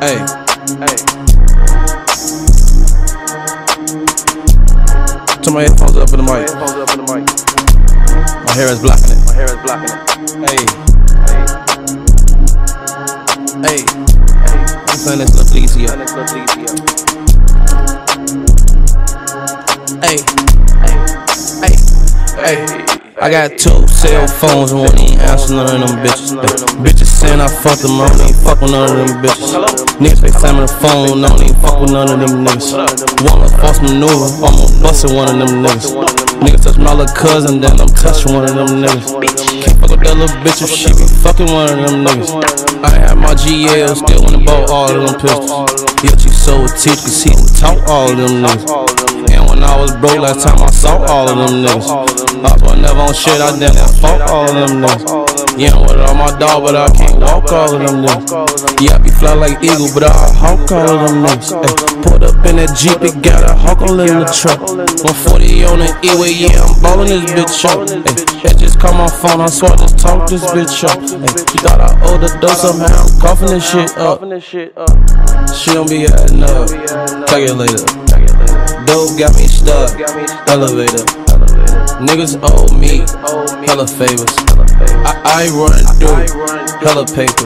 Hey. Turn my headphones up in the mic. My hair is blocking it. Hey. Hey. I'm saying this little easier. Hey. I got 2 cell phones and won't even answer none of them bitches. Bitches saying I fucked them, I don't even fuck with none of them bitches. Niggas FaceTime on the phone, I don't even fuck with none of them niggas. Want a false maneuver, almost bustin' one of them niggas. Niggas touch my little cousin, then I'm touching one of them niggas. Can't fuck with that little bitch if she be fucking one of them niggas. I had my GL, still wanna bought all of them pistols. Yeah, she sold a teach, cause he taught all of them niggas. And when I was broke last time I saw all of them niggas. I was never on shit, I damn fuck all of them niggas. Yeah, I'm with all my dog, but I can't walk all of them niggas. Yeah, I be fly like eagle, but I hawk all of them niggas. Ay, pulled up in that Jeep, it got a hawk all in the truck. 140 on the E-way, yeah, I'm ballin' this bitch up. Ay, just call my phone, I swear, just talk this bitch up. Ay, you thought I owed the dose, somehow I'm coughing this shit up. She don't be adding up, calculator. Dope got me stuck, elevator. Niggas owe me hella favors. I run through hella paper.